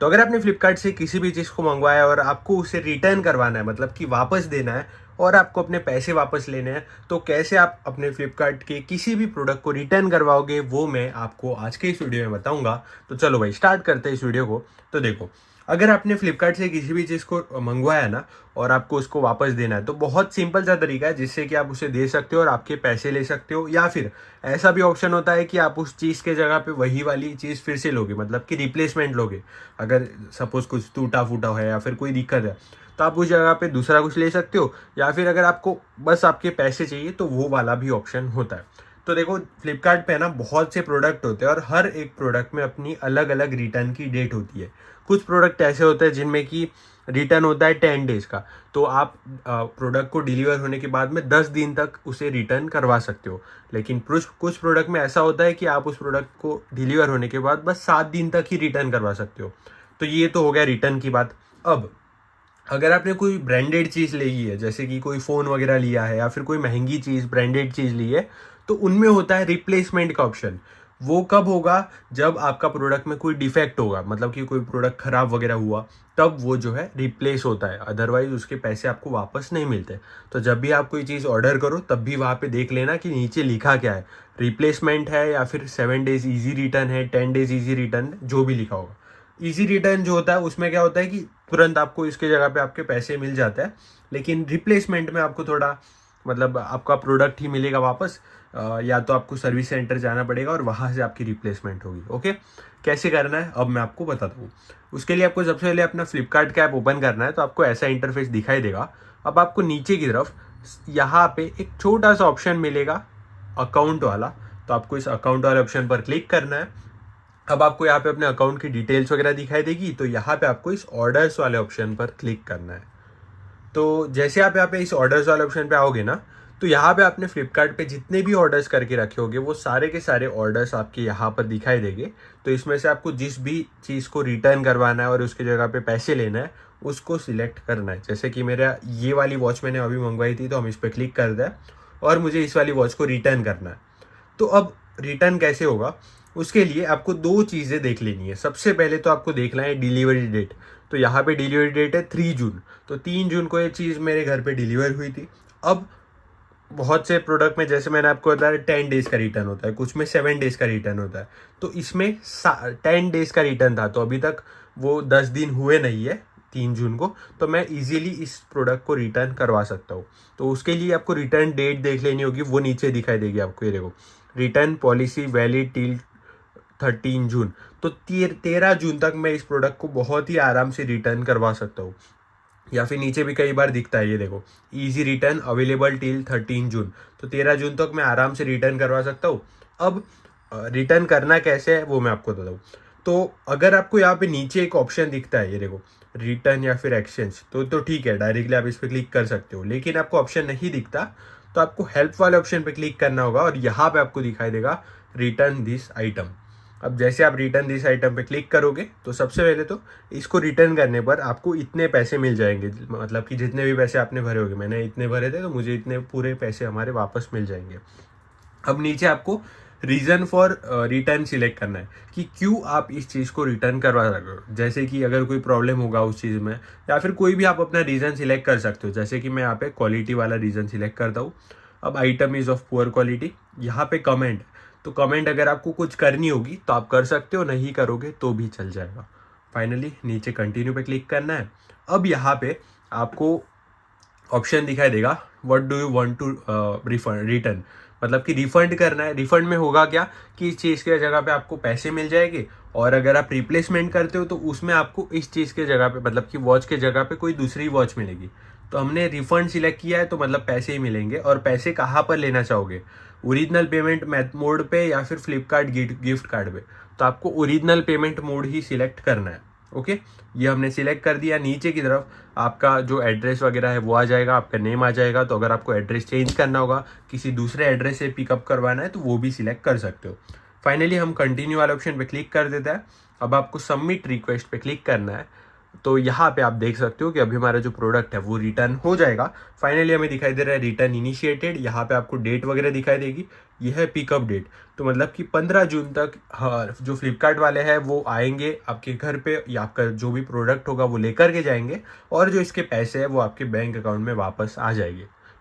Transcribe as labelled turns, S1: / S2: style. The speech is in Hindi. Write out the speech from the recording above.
S1: तो अगर आपने फ्लिपकार्ट से किसी भी चीज़ को मंगवाया और आपको उसे रिटर्न करवाना है, मतलब कि वापस देना है और आपको अपने पैसे वापस लेने हैं, तो कैसे आप अपने फ्लिपकार्ट के किसी भी प्रोडक्ट को रिटर्न करवाओगे वो मैं आपको आज के इस वीडियो में बताऊंगा। तो चलो भाई स्टार्ट करते हैं इस वीडियो को। तो देखो, अगर आपने फ्लिपकार्ट से किसी भी चीज़ को मंगवाया ना और आपको उसको वापस देना है, तो बहुत सिंपल सा तरीका है जिससे कि आप उसे दे सकते हो और आपके पैसे ले सकते हो। या फिर ऐसा भी ऑप्शन होता है कि आप उस चीज़ के जगह पे वही वाली चीज़ फिर से लोगे, मतलब कि रिप्लेसमेंट लोगे। अगर सपोज कुछ टूटा फूटा है या फिर कोई दिक्कत है, तो आप उस जगह पे दूसरा कुछ ले सकते हो। या फिर अगर आपको बस आपके पैसे चाहिए तो वो वाला भी ऑप्शन होता है। तो देखो, फ्लिपकार्ट पे ना बहुत से प्रोडक्ट होते हैं और हर एक प्रोडक्ट में अपनी अलग अलग रिटर्न की डेट होती है। कुछ प्रोडक्ट ऐसे होते हैं जिनमें कि रिटर्न होता है 10 डेज का, तो आप प्रोडक्ट को डिलीवर होने के बाद में 10 दिन तक उसे रिटर्न करवा सकते हो। लेकिन कुछ प्रोडक्ट में ऐसा होता है कि आप उस प्रोडक्ट को डिलीवर होने के बाद बस 7 दिन तक ही रिटर्न करवा सकते हो। तो ये तो हो गया रिटर्न की बात। अब अगर आपने कोई ब्रांडेड चीज़ ली है, जैसे कि कोई फ़ोन वगैरह लिया है या फिर कोई महंगी चीज़ ब्रांडेड चीज़ ली है, तो उनमें होता है रिप्लेसमेंट का ऑप्शन। वो कब होगा? जब आपका प्रोडक्ट में कोई डिफेक्ट होगा, मतलब कि कोई प्रोडक्ट खराब वगैरह हुआ, तब वो जो है रिप्लेस होता है। अदरवाइज उसके पैसे आपको वापस नहीं मिलते। तो जब भी आप कोई चीज़ ऑर्डर करो तब भी वहाँ पे देख लेना कि नीचे लिखा क्या है, रिप्लेसमेंट है या फिर 7 डेज ईजी रिटर्न है, 10 डेज ईजी रिटर्न, जो भी लिखा होगा। ईजी रिटर्न जो होता है उसमें क्या होता है कि तुरंत आपको इसके जगह पे आपके पैसे मिल जाते हैं। लेकिन रिप्लेसमेंट में आपको थोड़ा, मतलब आपका प्रोडक्ट ही मिलेगा वापस, या तो आपको सर्विस सेंटर जाना पड़ेगा और वहाँ से आपकी रिप्लेसमेंट होगी। ओके, कैसे करना है अब मैं आपको बताता हूँ। उसके लिए आपको सबसे पहले अपना फ्लिपकार्ट का ऐप ओपन करना है। तो आपको ऐसा इंटरफेस दिखाई देगा। अब आपको नीचे की तरफ यहाँ पे एक छोटा सा ऑप्शन मिलेगा, अकाउंट वाला। तो आपको इस अकाउंट वाले ऑप्शन पर क्लिक करना है। अब आपको यहाँ पे अपने अकाउंट की डिटेल्स वगैरह दिखाई देगी। तो यहाँ पे आपको इस ऑर्डर्स वाले ऑप्शन पर क्लिक करना है। तो जैसे आप यहाँ पे इस ऑर्डर्स वाले ऑप्शन पे आओगे ना, तो यहाँ पे आपने फ्लिपकार्ट पे जितने भी ऑर्डर्स करके रखे होंगे वो सारे के सारे ऑर्डर्स आपके यहाँ पर दिखाई देंगे। तो इसमें से आपको जिस भी चीज़ को रिटर्न करवाना है और उसकी जगह पे पैसे लेना है, उसको सिलेक्ट करना है। जैसे कि मेरा ये वाली वॉच मैंने अभी मंगवाई थी, तो हम इस पर क्लिक कर दें और मुझे इस वाली वॉच को रिटर्न करना है। तो अब रिटर्न कैसे होगा, उसके लिए आपको दो चीज़ें देख लेनी है। सबसे पहले तो आपको देखना है डिलीवरी डेट। तो यहाँ पे डिलीवरी डेट है 3 जून। तो 3 जून को ये चीज़ मेरे घर पे डिलीवर हुई थी। अब बहुत से प्रोडक्ट में, जैसे मैंने आपको बताया, 10 डेज का रिटर्न होता है, कुछ में 7 डेज का रिटर्न होता है। तो इसमें 10 डेज का रिटर्न था, तो अभी तक वो 10 दिन हुए नहीं है 3 जून को। तो मैं इजीली इस प्रोडक्ट को रिटर्न करवा सकता हूँ। तो उसके लिए आपको रिटर्न डेट देख लेनी होगी, वो नीचे दिखाई देगी आपको। ये देखो, रिटर्न पॉलिसी वैलिड टिल 13 जून। तो 13 जून तक मैं इस प्रोडक्ट को बहुत ही आराम से रिटर्न करवा सकता हूँ। या फिर नीचे भी कई बार दिखता है, ये देखो, इजी रिटर्न अवेलेबल टिल 13 जून। तो 13 जून तक मैं आराम से रिटर्न करवा सकता हूँ। अब रिटर्न करना कैसे है वो मैं आपको बताऊँ। तो अगर आपको यहाँ पे नीचे एक ऑप्शन दिखता है, ये देखो, रिटर्न या फिर एक्सचेंज, तो ठीक है, डायरेक्टली आप इस पर क्लिक कर सकते हो। लेकिन आपको ऑप्शन नहीं दिखता तो आपको हेल्प वाले ऑप्शन पे क्लिक करना होगा और यहाँ पे आपको दिखाई देगा रिटर्न दिस आइटम। अब जैसे आप रिटर्न दिस आइटम पे क्लिक करोगे तो सबसे पहले तो इसको रिटर्न करने पर आपको इतने पैसे मिल जाएंगे, मतलब कि जितने भी पैसे आपने भरे होंगे, मैंने इतने भरे थे तो मुझे इतने पूरे पैसे हमारे वापस मिल जाएंगे। अब नीचे आपको रीज़न फॉर रिटर्न सिलेक्ट करना है कि क्यों आप इस चीज़ को रिटर्न करवा रहे हो। जैसे कि अगर कोई प्रॉब्लम होगा उस चीज़ में, या फिर कोई भी आप अपना रीज़न सिलेक्ट कर सकते हो। जैसे कि मैं यहाँ पे क्वालिटी वाला रीज़न सिलेक्ट करता हूँ। अब item is of poor quality, यहाँ पे कमेंट। तो कमेंट अगर आपको कुछ करनी होगी तो आप कर सकते हो, नहीं करोगे तो भी चल जाएगा। फाइनली नीचे कंटिन्यू पे क्लिक करना है। अब यहाँ पे आपको ऑप्शन दिखाई देगा, what do you want to refund return, मतलब कि रिफंड करना है। रिफंड में होगा क्या कि इस चीज़ के जगह पे आपको पैसे मिल जाएंगे, और अगर आप रिप्लेसमेंट करते हो तो उसमें आपको इस चीज़ के जगह पे, मतलब कि वॉच के जगह पे कोई दूसरी वॉच मिलेगी। तो हमने रिफंड सिलेक्ट किया है तो मतलब पैसे ही मिलेंगे। और पैसे कहाँ पर लेना चाहोगे, ओरिजिनल पेमेंट मोड पे या फिर फ्लिपकार्ट गिफ्ट कार्ड पे? तो आपको ओरिजिनल पेमेंट मोड ही सिलेक्ट करना है। ओके, ये हमने सिलेक्ट कर दिया। नीचे की तरफ आपका जो एड्रेस वगैरह है वो आ जाएगा, आपका नेम आ जाएगा। तो अगर आपको एड्रेस चेंज करना होगा, किसी दूसरे एड्रेस से पिकअप करवाना है, तो वो भी सिलेक्ट कर सकते हो। फाइनली हम कंटिन्यू वाले ऑप्शन पे क्लिक कर देते हैं। अब आपको सबमिट रिक्वेस्ट पे क्लिक करना है। तो यहाँ पे आप देख सकते हो कि अभी हमारा जो प्रोडक्ट है वो रिटर्न हो जाएगा। फाइनली हमें दिखाई दे रहा है रिटर्न इनिशिएटेड, यहाँ पे आपको डेट वगैरह दिखाई देगी, यह है पिकअप डेट। तो मतलब कि 15 जून तक हाँ, जो फ्लिपकार्ट वाले हैं वो आएंगे आपके घर पे, या आपका जो भी प्रोडक्ट होगा वो लेकर के जाएंगे, और जो इसके पैसे हैं वो आपके बैंक अकाउंट में वापस आ जाएंगे।